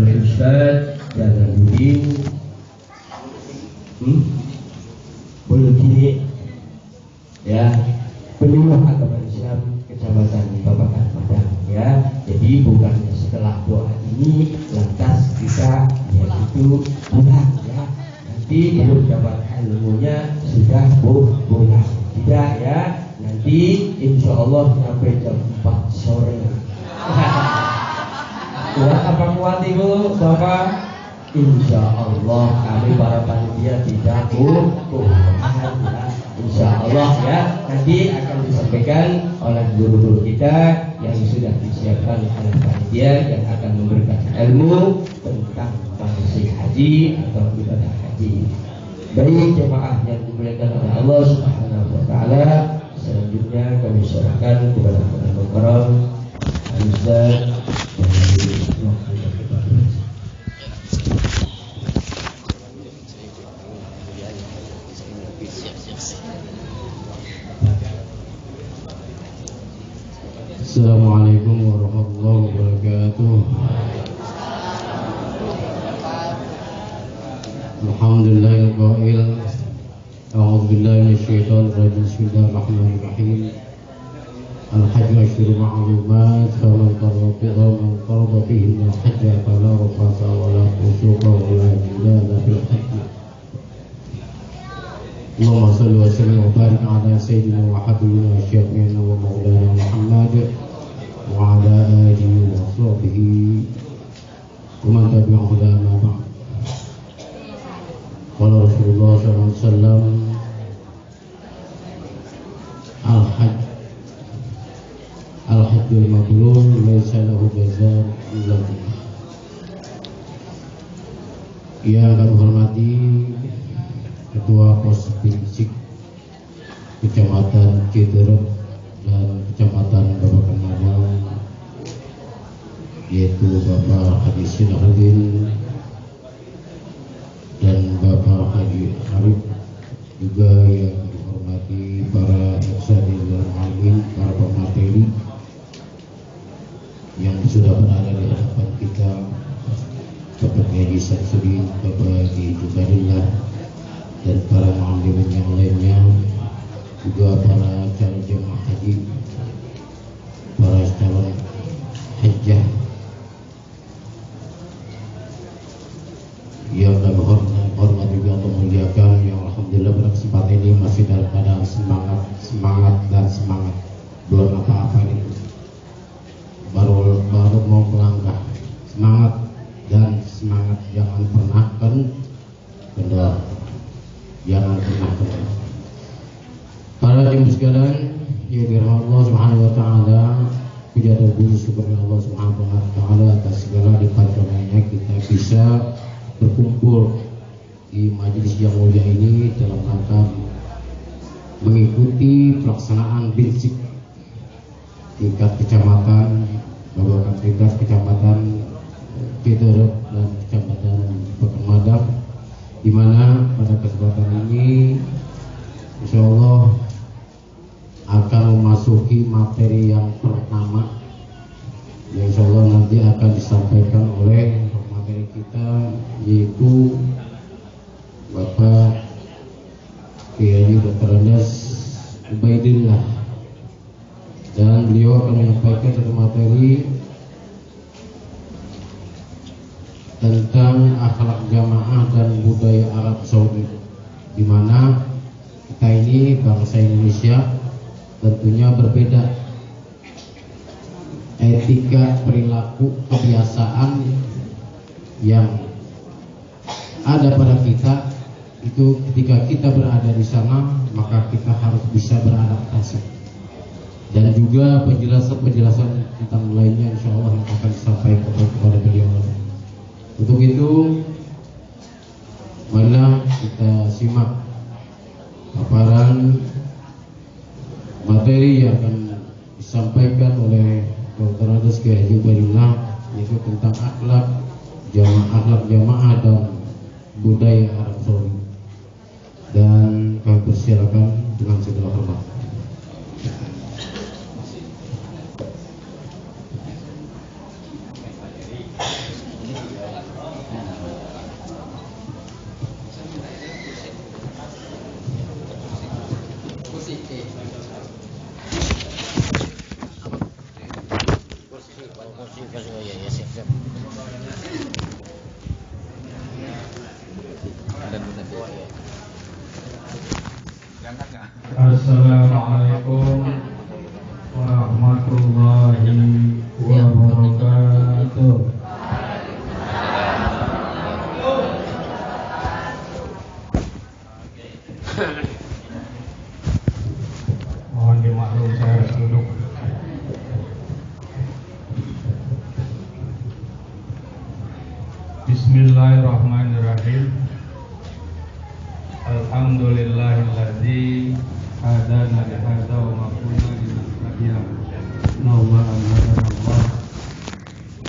Al-Ustaz Jalaluddin Bulukini, ya, penyuluh agama Islam Kecamatan Babakan Padang, ya. Jadi bukannya setelah doa ini lantas kita yaitu pulang, ya. Nanti belum dapat ilmunya sudah pulang, tidak, ya. Nanti insya Allah sampai jam 4 sore. Kuat apa kuat ibu bapak? Insya Allah kami para panitia tidak kuat, ya. Insya Allah, ya. Nanti akan disampaikan oleh guru-guru kita yang sudah disiapkan oleh panitia yang akan memberikan ilmu tentang manasik haji atau ibadah haji. Baik jemaah yang dimuliakan oleh Allah Subhanahu wa taala, selanjutnya kami serahkan kepada Al Karam Al-Ustaz Assalamualaikum warahmatullahi wabarakatuh. Alhamdulillahil qail. A'udzu billahi minasyaitonir rajim. Bismillahirrahmanirrahim. Al-hajju asyhurun ma'lumat, faman farada fihi al-hajja fala rafasa wa la fusuqa wa la jidala fil hajj. Allahumma shalli wa sallim wa barik ala sayyidina wa habibina wa syafi'ina wa maulana Muhammad wa ala alihi wa sahbihi wa man tabi'ahu ila ma ba'd. Qala Rasulullah sallallahu alaihi wasallam, al-hajjul mabrur laisa lahu jazaa illa jannah. Yang kami hormati Ketua Pos Binsik Kecamatan Ciderep dan Kecamatan Babakan Padang, yaitu Bapak Haji Sinahuddin dan Bapak Haji Arif, juga yang dihormati para eksadil dan alim, para pemateri yang sudah berada di hadapan kita, Bapak Haji Samsudin, Bapak Haji Jubarillah, dan para mu'allimin yang lainnya, juga para calon jemaah haji, para calon hajjah yang kami hormat juga untuk memuliakan, yang alhamdulillah pada kesempatan ini masih dalam keadaan semangat belum apa-apa ini, baru mau melangkah. Semangat jangan pernah kendor, jangan pernah kendor. Para jemaah sekalian yang dirahmati Allah Subhanahu wa taala, puja dan puji syukur Allah Subhanahu wa taala atas segala nikmat karunia kita bisa berkumpul di majelis yang mulia ini dalam rangka mengikuti pelaksanaan Binsik tingkat kecamatan, Babakan tingkat kecamatan Ciderep dan kecamatan Babakan Padang, di mana pada kesempatan ini insya Allah akan memasuki materi yang pertama, yang insya Allah nanti akan disampaikan oleh materi kita, yaitu Bapak Kiai Dr. Andas Ubaidillah, dan beliau akan menyampaikan satu materi tentang akhlak jamaah dan budaya Arab Saudi, di mana kita ini bangsa Indonesia tentunya berbeda etika, perilaku, kebiasaan yang ada pada kita. Itu ketika kita berada di sana, maka kita harus bisa beradaptasi, dan juga penjelasan tentang lainnya insya Allah yang akan disampaikan kepada beliau. Untuk itu, marilah kita simak paparan materi yang akan disampaikan oleh Dr. Andas Kiai Jubarillah, yaitu tentang akhlak jamaah dan budaya Arab Saudi. Dan kami persilakan dengan segala hormat. Bismillahirrahmanirrahim. Alhamdulillahilladzi hadana li hadza wa ma kunna linahtadiya laula an hadana Allah.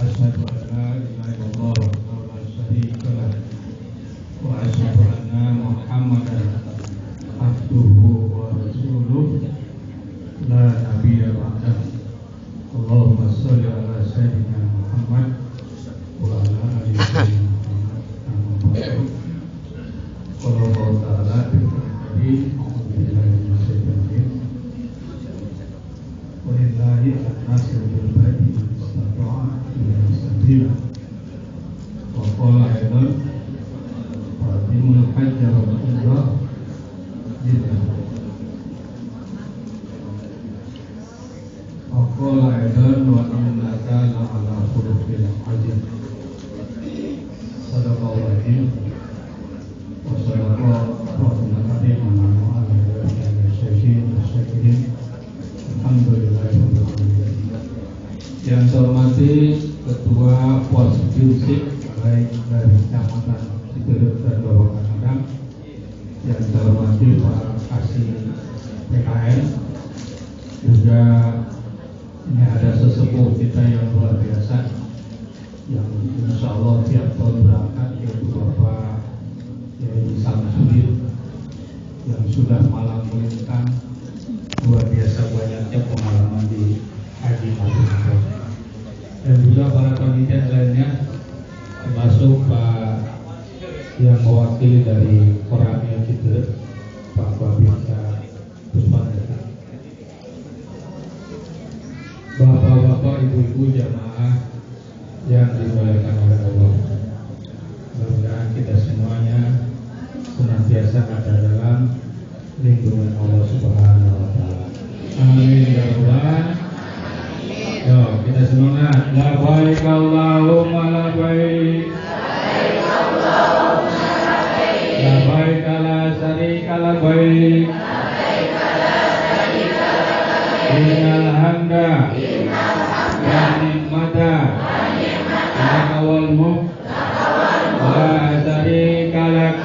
Asyhadu an la ilaha illallah wa la syarika lah wa asyhadu anna Muhammadan abduhu wa rasuluh la nabiyya ba'dahu. Allahumma shalli ala sayyidina Muhammad wa ala ali sayyidina Muhammad. Qala Allah ta'ala bi walillahi an-nasu bil baiti istata'a ila sabila wa qala aidan fatimul hajj wal umrah lillah wa qala aidan wa innaka la'ala khuluqin azim. Sadaqallahu azim wa sadaqa rabbuna karim wa ala alihi washabihi. Alhamdulillahirabbil alamin. Yang saya hormati Ketua Posbinsi baik dari Kecamatan Ciberem dan Bawang Kadang, yang saya hormati Pak Kasih PKN, juga ini ada sesepuh kita yang luar biasa yang insya Allah tiap tahun berangkat, yaitu Bapak Yai Samsudin yang sudah malang melintang luar biasa banyaknya pengalaman di Haji Mabrur, dan juga para panitia lainnya termasuk Pak yang mewakili dari Koramil Ciberem, Pak Babinsa Puspaneta, bapak-bapak, ibu-ibu jamaah yang dimuliakan oleh Allah. Mudah-mudahan kita semuanya senantiasa ada dalam lindungan Allah Subhanahu wa taala. Amin ya rabbal. Yo, kita semangat. Labbaik Allahumma labbaik. Labbaik la syarika labbaik. Innal hamda wa ni'mata laka wal mulk la syarika lak.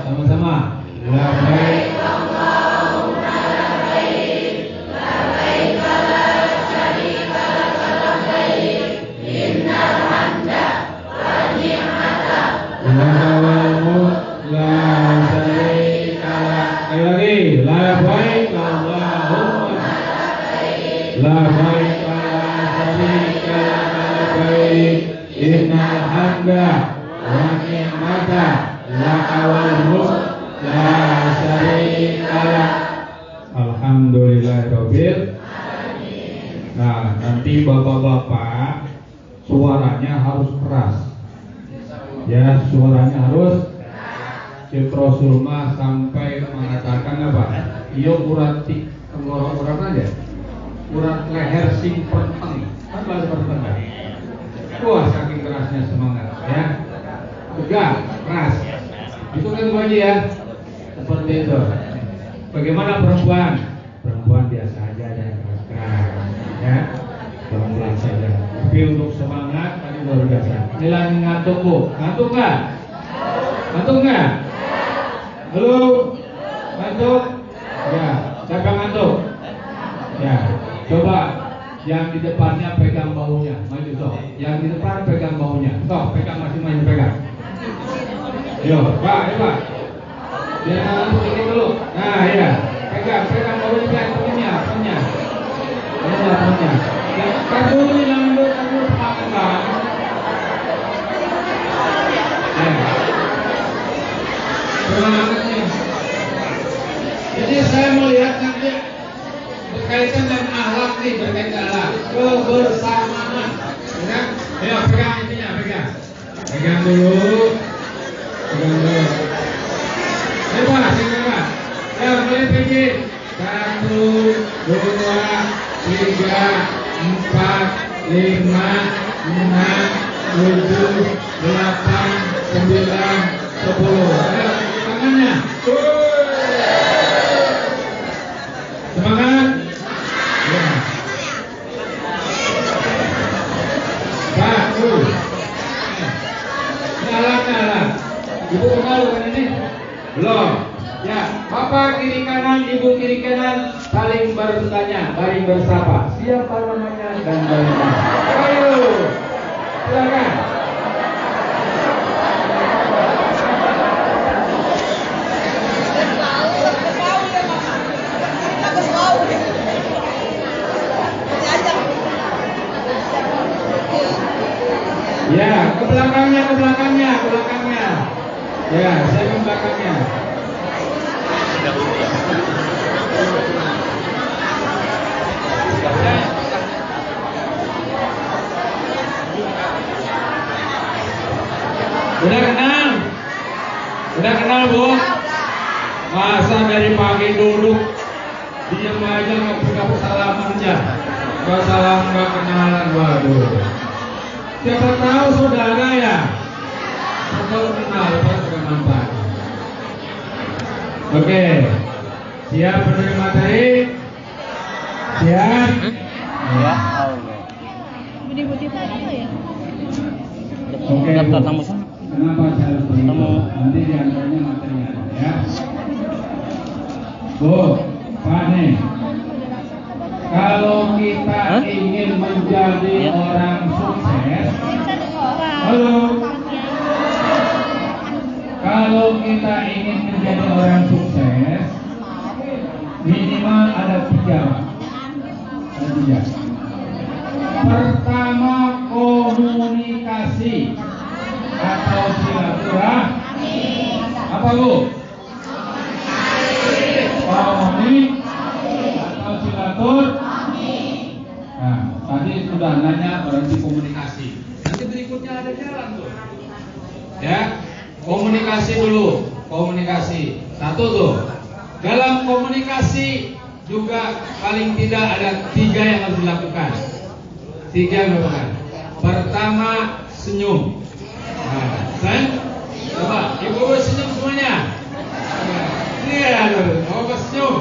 Sama-sama. Labbaik Allahumma labbaik. Labbaik la syarika laka labbaik. Innal hamda wa ni'mata laka wal mulk la syarika lak. Sekali lagi. Labbaik Allahumma labbaik. Labbaik la syarika laka labbaik. Innal hamda wa ni'mata laka wal mulk la syarika lak. Alhamdulillahirabbil alamin. Nah, nanti bapak-bapak suaranya harus keras. Ya, suaranya harus Ciprosulma sampai mengatakan apa? Iyo urat urat aja. Urat leher sing penteng. Kan bahasa penteng kan? Wah, saking kerasnya semangat ya. Tegak, keras. Itu kan Bu Haji ya. Seperti itu. Bagaimana perempuan? Perempuan biasa aja dan keras. Ya. Pelan-pelan saja. Tapi untuk semangat tadi luar biasa. Nilai ngantuk Bu. Ngantuk nggak? Ngantuk nggak? Halo? Ngantuk? Ya. Siapa ngantuk? Ya. Coba yang di depannya pegang bahunya. Maju toh. Yang di depan pegang bahunya. Toh, pegang masing-masing pegang. Yo, Pak, ya Pak. Biar ngantuk ini dulu. Nah, iya. Pegang bahunya, punya. Punya. Ya, kamu lambat kamu tangan. Ya. Semangatnya. Jadi saya melihat nanti berkaitan dengan akhlak nih, berkaitan akhlak kebersamaan. Ya, ayo pegang intinya, pegang dulu. Coba, ya mulai pergi. 1, 2, 3, 4, 5, 6, 7, 8, 9, 10. Ayo, tangannya. Semangat. Ya. 1, Ibu kenal bukan ini? Belum. Ya, bapak kiri kanan, ibu kiri kanan saling bertanya, saling bersapa. Siapa namanya dan dari mana? Ayo, silakan. Ya, ke belakangnya. Ya, saya ke belakangnya. Udah kenal Bu? Masa dari pagi duduk diam aja nggak salaman aja, nggak salam nggak kenalan, waduh. Siapa tahu saudara ya? Kalau kenal pas bermanfaat. Oke, siap menerima materi? Siap? Ya, Allah. Budi tadi apa ya? Oke, Daftar Bu. tamu sah? Kenapa saya harus begitu? Tamu. Nanti diantaranya materinya ya. Bu, Pak nih. Kalau kita ingin menjadi Ya. orang sukses, halo. Kalau kita ingin menjadi orang sukses, minimal ada tiga. Pertama, komunikasi atau silaturahmi. Apa Bu? Komunikasi atau silaturahmi. Nah, tadi sudah nanya berarti komunikasi. Nanti berikutnya ada jalan tuh. Ya, komunikasi dulu. Komunikasi. Satu tuh. Dalam komunikasi juga paling tidak ada tiga yang harus dilakukan. Tiga yang dilakukan. Pertama, senyum. Nah, coba ibu senyum semuanya. Iya, coba senyum.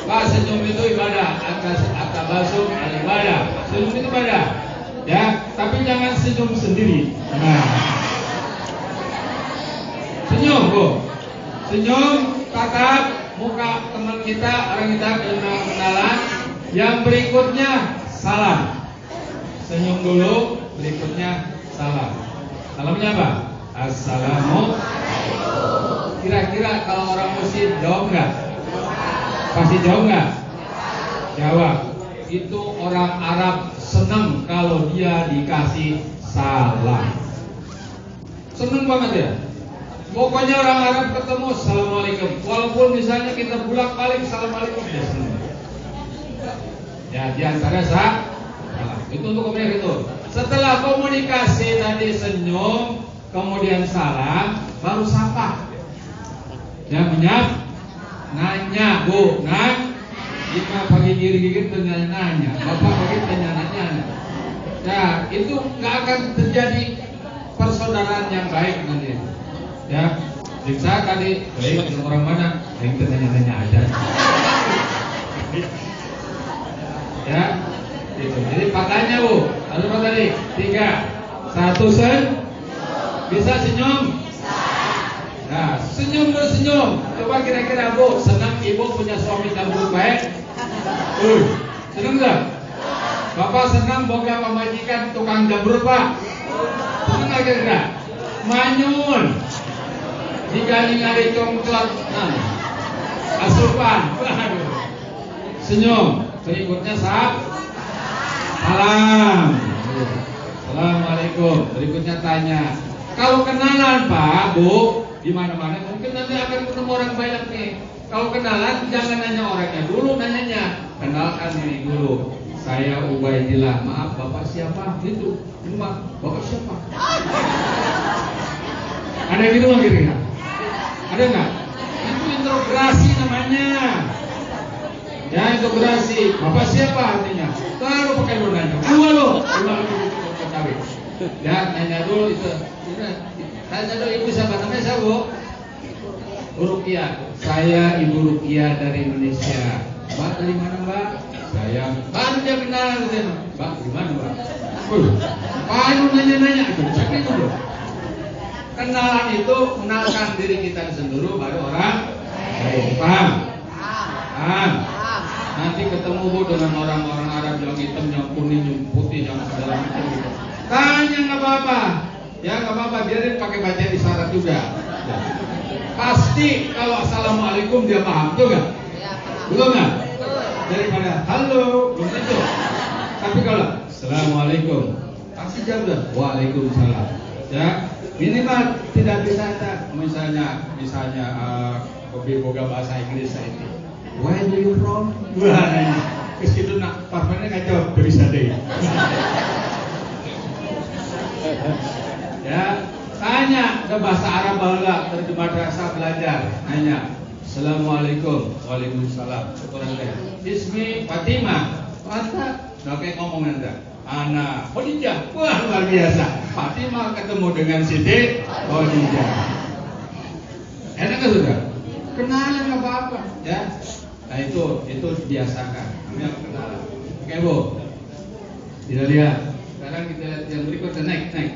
Pak, senyum itu ibadah. Akta basum ibadah. Senyum itu ibadah. Ya, tapi jangan senyum sendiri. Nah, senyum Bu. Senyum, tatap muka teman kita, orang kita kenalan. Yang berikutnya salam. Senyum dulu, berikutnya salam. Salamnya apa? Assalamualaikum. Kira-kira kalau orang Muslim jawab nggak? Pasti jawab nggak? Jawab. Itu orang Arab senang kalau dia dikasih salam. Senang banget ya. Pokoknya orang Arab ketemu assalamualaikum. Walaupun misalnya kita bolak-balik assalamualaikum dia senang. Ya, diantara salam. Itu untuk komunikasi itu. Setelah komunikasi tadi senyum, kemudian salam, baru sapa. Ya, menyap, nanya Bu, Ima pagi gigit nanya, Bapak pagi nanya. Ya, itu nggak akan terjadi persaudaraan yang baik nanti. Ya, saya tadi baik dengan orang mana, yang tanya aja. Ya, itu. Jadi patahnya Bu, ada apa tadi? 3, 1 bisa senyum. Nah, senyum. Coba kira-kira Bu, senang ibu punya suami jambul baik? Senang nggak? Bapak senang boga pemajikan tukang jambul Pak? Senang nggak kira-kira? Manyun, digaling ada congklat, asupan, senyum. Berikutnya salam. Assalamualaikum. Berikutnya tanya. Kalau kenalan Pak, Bu, di mana-mana mungkin nanti akan ketemu orang banyak nih. Kalau kenalan jangan nanya orangnya dulu, nanyanya. Kenalkan diri dulu. Saya Ubaidillah. Maaf, Bapak siapa? Gitu. Bapak siapa? Ada gitu nggak kira-kira? Ada nggak? Itu interogasi namanya. Ya, integrasi. Bapak siapa artinya? Taruh pakai lu nanya. Dua lu ketahui. Ya, nanya dulu itu. Tanya dulu ibu siapa? Namanya siapa Bu? Rukia. Saya Ibu Rukia dari Indonesia. Mbak dari mana Mbak? Saya. Baru dia kenal gitu. Mbak di mana Mbak? Baru nanya-nanya. Sakit dulu. Kenalan itu mengenalkan diri kita sendiri baru orang lain. Paham? Paham? Nanti ketemu Bu dengan orang-orang Arab yang hitam, yang kuning, yang putih, yang segala macam gitu. Tanya nggak apa-apa, ya nggak apa-apa, biarin pakai baca isyarat juga. Ya. Pasti kalau assalamualaikum dia paham, tuh nggak? Belum nggak? Daripada halo, belum tentu. Tapi kalau assalamualaikum, pasti dia udah waalaikumsalam. Ya, minimal tidak bisa misalnya kopi boga bahasa Inggris ini. Where do you from? Wah, ke situ nak parfumnya kacau, tidak bisa deh. Ya, tanya ke bahasa Arab bangga, terjemah bahasa belajar, nanya. Assalamualaikum, waalaikumsalam. Syukuran deh. Ismi Fatimah. Mantap. Nggak kayak ngomong anda. Ana Khadijah. Wah, luar biasa. Fatimah ketemu dengan Siti Khadijah. Enak kan sudah? Kenalan nggak apa-apa, ya. Nah itu biasakan. Namanya kenalan. Oke Bu. Tidak lihat. Sekarang kita lihat yang berikutnya, naik.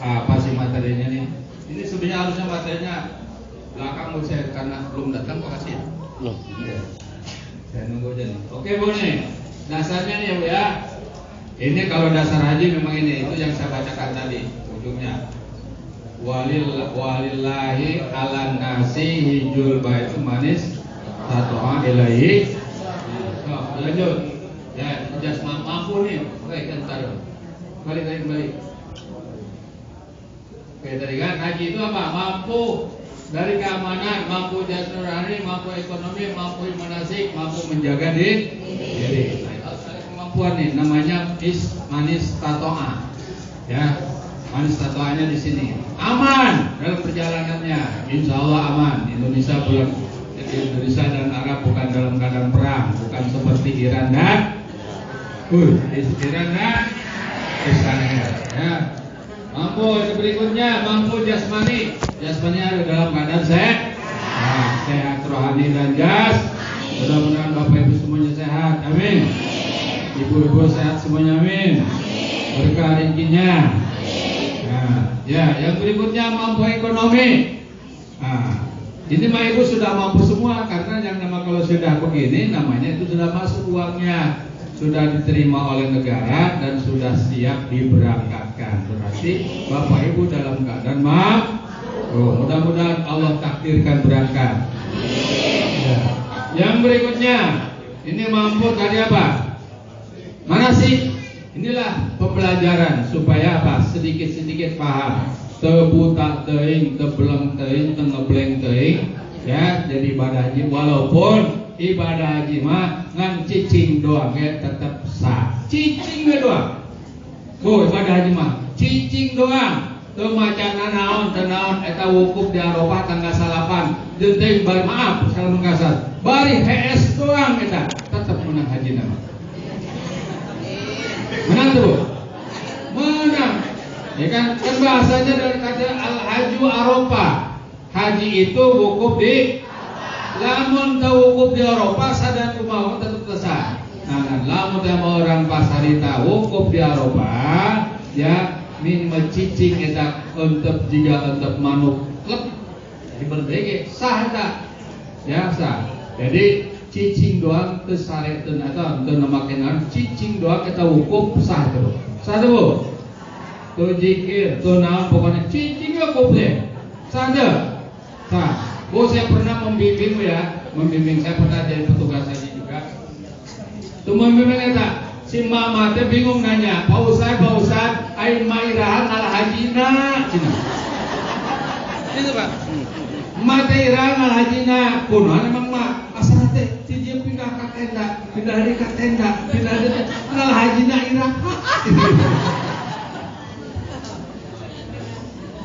Apa sih materinya nih? Ini sebenarnya harusnya materinya belakang saya karena belum datang, kok kasih. Belum. Ya. Saya nunggu aja nih. Oke Bu nih. Dasarnya nih ya Bu ya. Ini kalau dasar haji memang ini, itu yang saya bacakan tadi ujungnya. Walillahi ala nasi hijul bait manis tatoa ilahi. Oh, lanjut. Ya, jas mampu nih. Oke, kan taruh. Balik. Oke, tadi kan haji itu apa? Mampu dari keamanan, mampu jasa nurani, mampu ekonomi, mampu manasik, mampu menjaga diri. Nah, ada kemampuan nih, namanya manis tatoa. Ya, manis tatoanya di sini. Aman dalam perjalanannya, insya Allah aman. Indonesia dan Arab bukan dalam keadaan perang, bukan seperti Iran dan Israel. Ya. Mampu yang berikutnya, mampu jasmani. Jasmani ada dalam keadaan sehat. Nah, sehat rohani dan jas. Mudah-mudahan Bapak Ibu semuanya sehat. Amin. Ibu-ibu sehat semuanya. Amin. Berkah rezekinya. Nah, ya, yang berikutnya mampu ekonomi. Nah, ini mah Ibu sudah mampu semua karena yang nama kalau sudah begini namanya itu sudah masuk uangnya. Sudah diterima oleh negara dan sudah siap diberangkatkan. Berarti Bapak Ibu dalam keadaan mudah-mudahan Allah takdirkan berangkat. Ya. Yang berikutnya, ini mampu tadi apa? Mana sih? Inilah pembelajaran supaya apa? Sedikit-sedikit paham. Tebuta teing, tebeleng teing, tengebleng teing. Ya, jadi ibadah haji walaupun ibadah haji mah ngan cicing doang ya tetap sah. Cicing doang. Bu, ibadah haji mah cicing doang. Teu macana naon eta wukuf di Arafah tanggal 8. Jeung bari maaf salam kasar. Bari HS doang eta tetap menang haji nama. Menang tuh. Menang. Ya kan bahasanya dari kata al-haju Arafah. Haji itu wukuf di lamun teu wukuf di Arafah sadar kumaha tetep sah. Nah, lamun teh orang pasarita wukuf di Arafah ya min mencicing eta untuk jika untuk manuk klep di berdege sah eta. Ya sah. Jadi cicing doang teu sare teu eta teu namakeun cicing doang eta wukuf sah terus. Sah tuh. Teu zikir, teu naon pokoknya cicing wukuf deh. Sah teu. Nah, saya pernah membimbing saya pernah jadi petugas haji juga. Tuh membimbing eta, si mama teh bingung nanya, Pak Ustad, aing mairahan al hajina, cina. Itu Pak. Mate irahan al hajina, kunaon emang mah? Asal teh si dia pindah ka tenda, pindah dari ka tenda, pindah dari al hajina irah.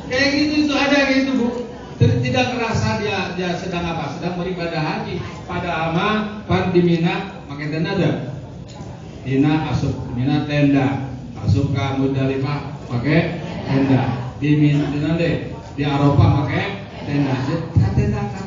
Kayak gitu itu ada gitu Bu. Tidak merasa dia sedang apa? Sedang beribadah haji. Pada pan di Mina pakai tenda ada. Mina tenda. Asup ke Muzdalifah pakai tenda. Di Mina deh. Di Arafah pakai tenda.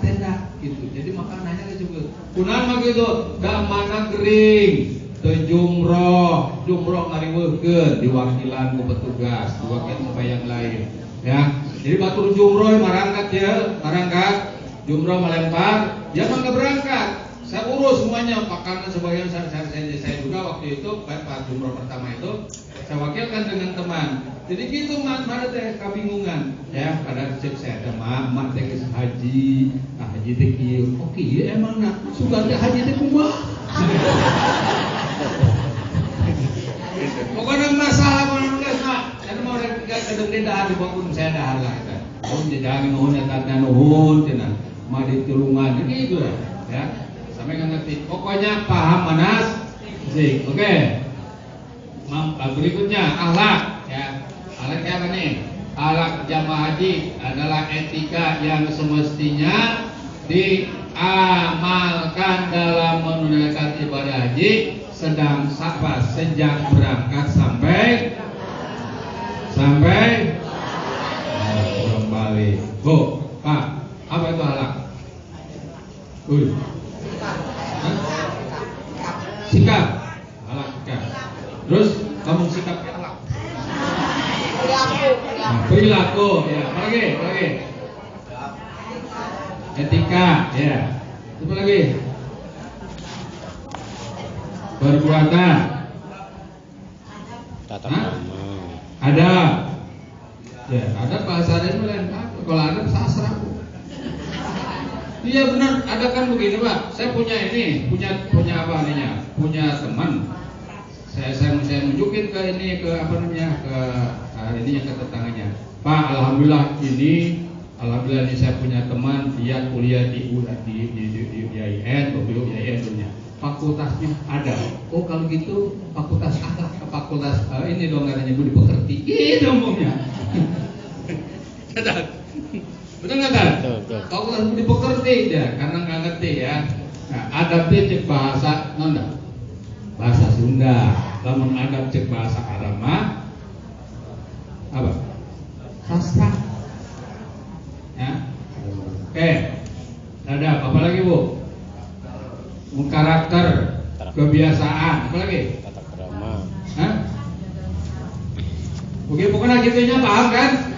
Tenda gitu. Jadi makanannya juga. Kunaon mah gitu. Da mana gering. Teu jumroh ngariweuhkeun diwakilan ku petugas, diwakil supaya yang lain. Ya, jadi batur jumroh marangkat ya, marangkat jumroh melempar, dia mah nggak berangkat. Saya urus semuanya, karena sebagian saya juga waktu itu pas jumroh pertama itu saya wakilkan dengan teman. Jadi gitu mana teh kebingungan ya pada cek saya teman mak teh haji, haji teh kieu. Oke, ya emang nak suka teh haji teh kumaha. Pokoknya masalah mana mak, karena mau kadang dahar di bangun saya dahar lah kan. Oh jangan nuhun ya tanda nuhun cenah. Mah ditulungan gitu lah ya. Sampai nggak ngerti. Pokoknya paham manas, zik. Oke. Berikutnya akhlak ya. Akhlak apa nih? Akhlak jamaah haji adalah etika yang semestinya diamalkan dalam menunaikan ibadah haji sejak berangkat sampai pulang balik. Bu, Pak, apa itu akhlak? Sikap, akhlak sikap. Terus kamu sikap akhlak. Perilaku, ya. Apa lagi? Etika, ya. Apa lagi? Perbuatan. Tata krama. Ada. Ya, ada bahasa lain lain. Kalau ada sastra. Iya benar, ada kan begini Pak. Saya punya apa namanya? Punya teman. Saya nunjukin ke tetangganya. Pak, alhamdulillah ini saya punya teman, dia kuliah di IAIN, punya. Fakultasnya ada. Oh kalau gitu fakultas akhlak, fakultas ini dong katanya budi pekerti. Itu umumnya. Betul nggak kan? Fakultas budi pekerti ya, karena nggak ngerti ya. Nah, adab cek bahasa nona, bahasa Sunda. Lamun adab cek bahasa Arab mah apa? Sastra. Ya. Oke. Adab apa lagi Bu? Karakter, kebiasaan, apa lagi? Tata krama. Hah? Pokoknya gitunya paham kan?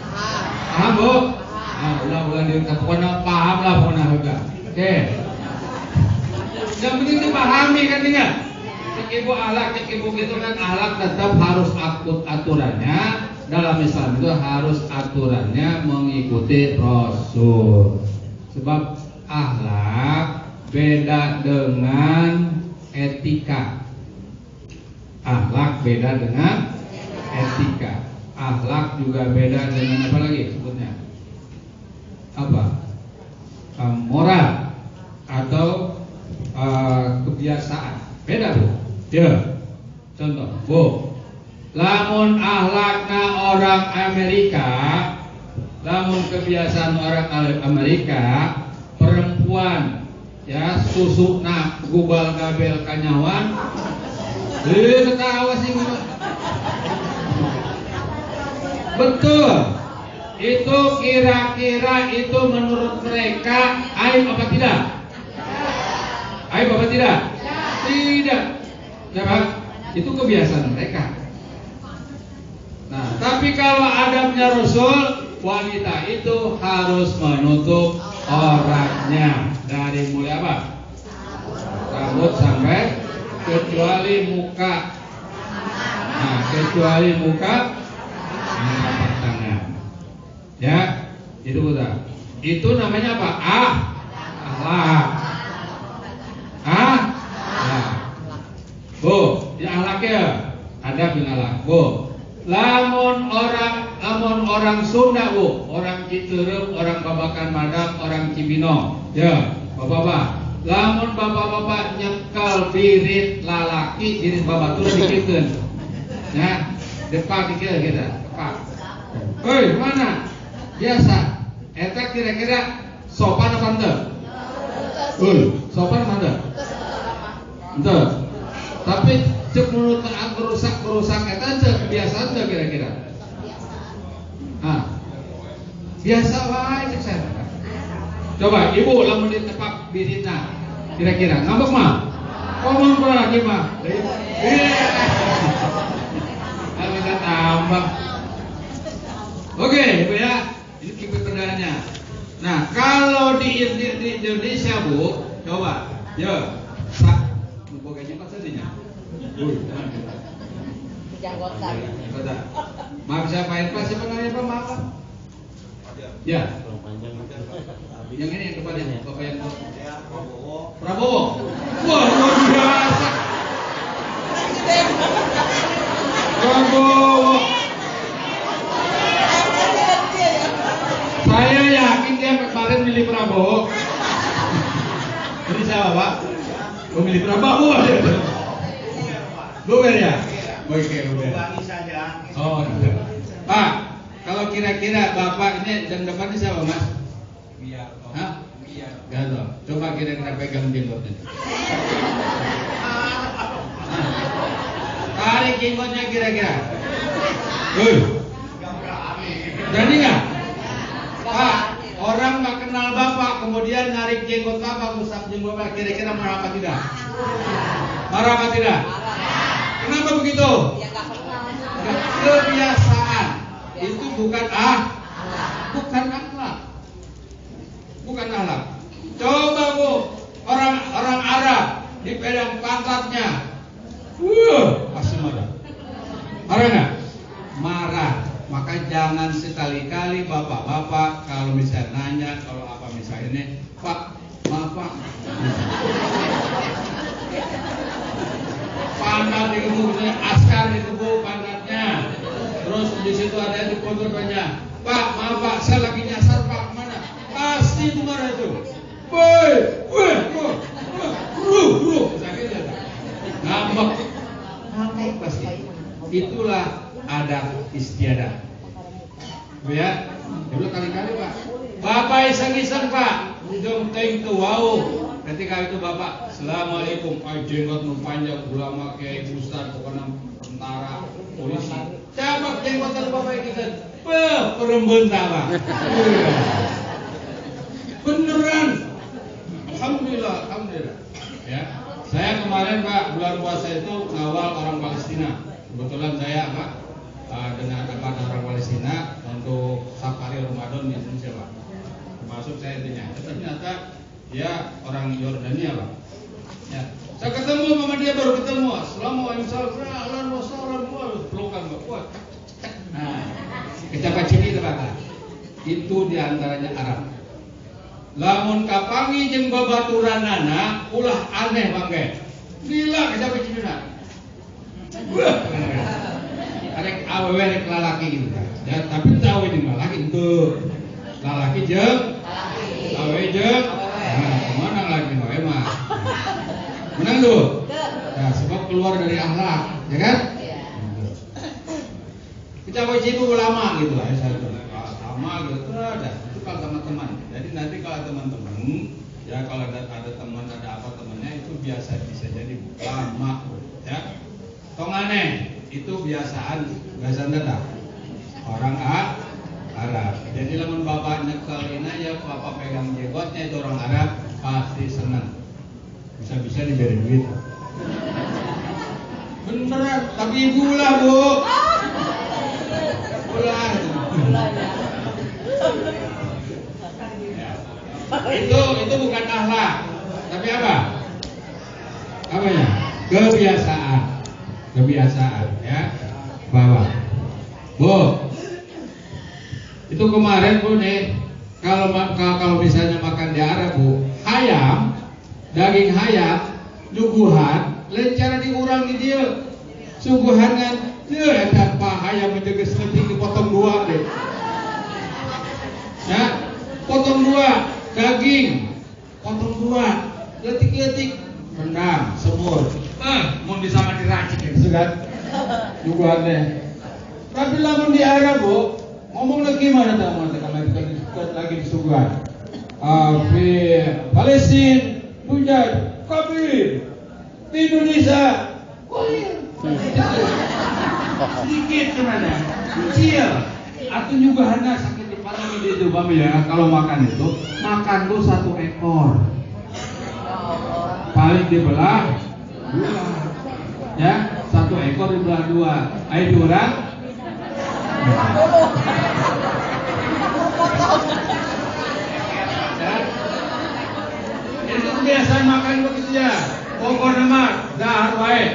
Paham Bu? Nah, ulang pokoknya paham lah pokoknya juga. Oke. Yang penting dipahami kan tinggal. Cek ibu akhlak, cek ibu gitu kan akhlak tetap harus aturannya dalam Islam itu harus aturannya mengikuti Rasul. Sebab akhlak beda dengan etika. Akhlak beda dengan etika. Akhlak juga beda dengan apa lagi sebutnya? Apa? Moral atau kebiasaan. Beda Bu. Ya. Contoh, Bu. Lamun akhlakna orang Amerika, lamun kebiasaan orang Amerika, perempuan ya susukna gubal gabel kanyawan ketawa sih betul itu kira-kira itu menurut mereka aib apa tidak? Aib apa tidak? Tidak ya Pak, itu kebiasaan mereka. Nah tapi kalau adabnya Rasul, wanita itu harus menutup auratnya dari mulai apa? Rambut sampai kecuali muka. Nah, kecuali muka, telapak tangan. Ya, itu udah. Itu namanya apa? Akhlak. Nah. Bu, di akhlaknya ada binalak. Bu, lamun orang Sunda Bu, orang Citeureup, orang Babakan Madang, orang Cibinong. Ya, Bapak-bapak. Lamun bapak-bapak nyekel birit lalaki, birit babatur dikikeun. Ya, depak dikira kita, depak. Hei, mana? Biasa. Eta kira-kira sopan apa henteu? Sopan apa henteu? Henteu. Tapi cek menurut kerusak eta cek kebiasaan teu kira-kira? Biasa wae cek saya. Coba ibu lamun ditepak biritna, kira-kira ngambek mah? Ngomong pula lagi mah. Kita tambah. Oke, ibu ya. Bu, coba. Ya. Sak. Buka jenggot sedihnya. Janggotan. Maaf siapa Irfan? Siapa namanya Pak? Maaf. Ya. Yang ini yang depannya, Bapak yang Prabowo. Wah, luar biasa. Prabowo. Saya yakin dia kemarin milih Prabowo. Ini siapa Pak? Memilih Prabowo. Luar ya? Oke, udah. Oh, iya. Pak, kalau kira-kira Bapak ini dan depannya siapa Mas? Hah? Gak tahu. Coba kira-kira pegang jenggotnya. Tarik jenggotnya kira-kira. Berani nggak? Pak, orang nggak kenal Bapak, kemudian narik jenggot Bapak, usap jenggot Bapak, kira-kira marah apa tidak? Marah apa tidak? Kenapa begitu? Kebiasaan. Itu bukan bukan akhlak. Bukan akhlak. Coba Bu, orang Arab dipegang pantatnya. Pasti marah. Marah nggak? Marah. Maka jangan sekali-kali bapak-bapak kalau misalnya nanya, kalau apa misalnya ini, Pak, maaf Pak. Pantat dikebuk, askar dikebuk pantatnya. Terus di situ ada yang dipotong banyak. Pak, maaf Pak, saya lagi nyasar Pak, mana? Pasti itu marah itu. Sakit ya? Ngambek pasti. Itulah adat istiadat. Ya, dulu kali-kali Pak. Bapak iseng-iseng Pak, hidung teng tuh wow. Ketika itu Bapak, Assalamualaikum, jenggot nu panjang, ulama kayak ustad, pokoknya tentara, polisi. Cabak jenggotan Bapak itu, perembentar Pak. Beneran. Alhamdulillah. Ya, saya kemarin Pak bulan puasa itu ngawal orang Palestina. Kebetulan saya Pak dengan orang Palestina untuk safari Ramadan di Indonesia Pak. Termasuk saya intinya. Ternyata dia orang Yordania Pak. Ya, saya ketemu sama dia baru ketemu. Assalamualaikum. Pelukan Pak. Wah. Nah, kecapat cini Pak. Itu diantaranya Arab. Lamun kapangi jeung babaturanana ulah aneh bangke. Gila kecapat cini na. Wah. Arek awewe rek lalaki gitu kan. Ya, tapi tahu ini lalaki itu. Lalaki jeung awewe jeung menang lagi wae mah. Menang tuh. Nah, sebab keluar dari akhlak, ya kan? Kita wajib ulama gitu lah, saya sama gitu ada. Itu kalau teman-teman. Jadi nanti kalau teman-teman, ya kalau ada teman ada apa temannya itu biasa bisa jadi ulama, ya. Tong aneh itu biasaan tetap orang Arab. Jadi lamun bapak nyekelin aja, bapak pegang jenggotnya itu orang Arab pasti senang. Bisa-bisa diberi duit. Beneran, tapi ibu lah Bu. Ulah. Itu bukan akhlak, tapi apa? Apanya? Kebiasaan, ya. Bawa. Bu. Itu kemarin Bu nih, kalau misalnya makan di Arab Bu, hayam, daging hayam, duguhan, lain cara diurang di dia. Suguhangan, dia ada hayam menjaga seperti dipotong dua deh. Ya, potong dua, daging, potong dua, letik-letik, rendang, semur. Mau bisa diracik gitu kan? Duguhannya. Tapi lamun di Arab Bu, ngomong lagi mana teman-teman lagi di suguhan. Palestina punya kabir di Indonesia sedikit kemana kecil atau juga hanya sakit di paling itu Bami ya. Kalau makan itu makan tuh 1 ekor paling dibelah 2 ya, 1 ekor dibelah 2 ayo diurang berikutnya, pokoknya mah dahar wae.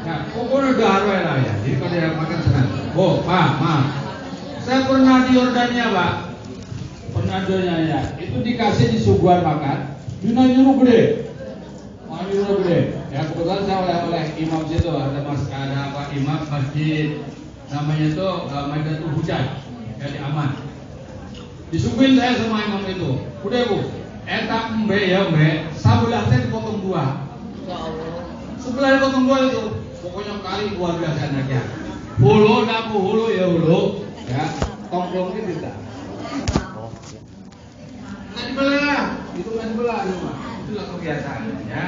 Ya, pokoknya dahar wae lah ya. Jadi kalau dia makan senang. Oh, Pak. Saya pernah di Yordania, Pak. Pernah di Yordania. Itu dikasih di suguhan makan. Nyuruh gede. Nyuruh gede. Ya kebetulan saya oleh imam situ ada apa imam masjid namanya itu Maidatul Hujan. Jadi aman. Disuguhin saya sama imam itu. Udah Bu, eta mbe ya mbe, sabelah teh dipotong dua. Sebelah dipotong dua itu, pokoknya kali luar biasa anaknya. Hulu naku hulu ya hulu, ya tongklongnya tidak. Nggak dibelah, itu nggak dibelah rumah. Itulah kebiasaannya.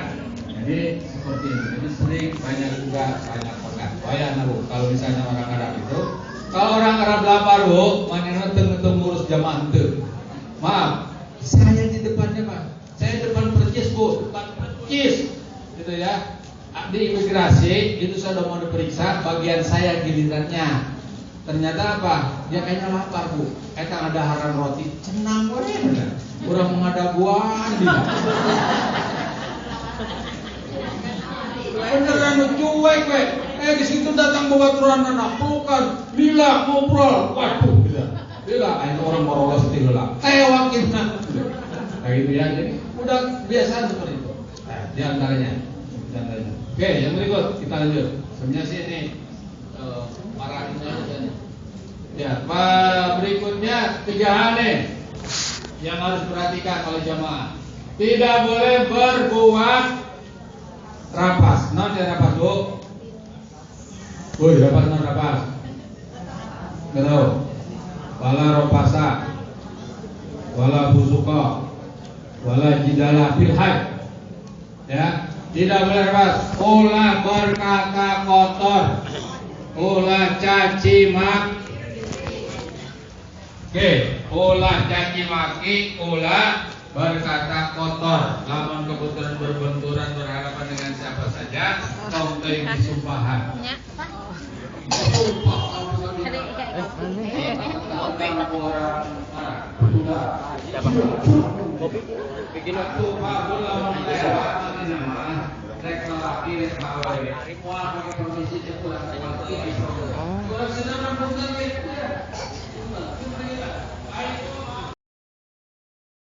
Jadi seperti ini. Jadi sering banyak juga banyak makan. Bayang Bu, kalau misalnya orang Arab itu. Kalau orang Arab lapar Bu, mana teng ngurus jamaah itu. Maaf, saya di depannya Pak. Saya depan percis Bu, depan percis. Gitu ya. Di imigrasi itu saya udah mau diperiksa, bagian saya gilirannya. Ternyata apa? Dia kayaknya lapar Bu. Eta ada haran roti, cenang bener. Kurang mengadaguan dia. Beneran cuek we. Di situ datang babaturan anak pelukan, lila ngobrol, waduh lila, itu orang Morolos itu lila, wakilnya, kayak gitu ya. Jadi udah biasa seperti itu. Nah, diantaranya. Oke, yang berikut kita lanjut. Sebenarnya sih ini para ini aja. Ya, berikutnya 3 hal nih yang harus perhatikan oleh jamaah. Tidak boleh berbuat rapas. Non ya rapas Bu. Woi, rapas non rapas. Betul. Wala ropasa. Wala busuka. Wala jidala fil hajj. Ya, tidak boleh rapas. Ulah berkata kotor. Ulah caci maki. Oke, ulah caci maki, ulah berkata kotor. Lamun kebetulan berbenturan berhadapan dengan siapa saja, contoh yang disumpahan. Bikin waktu Pak lamun reklamasi reklamasi. Wah, pakai permisi cepat.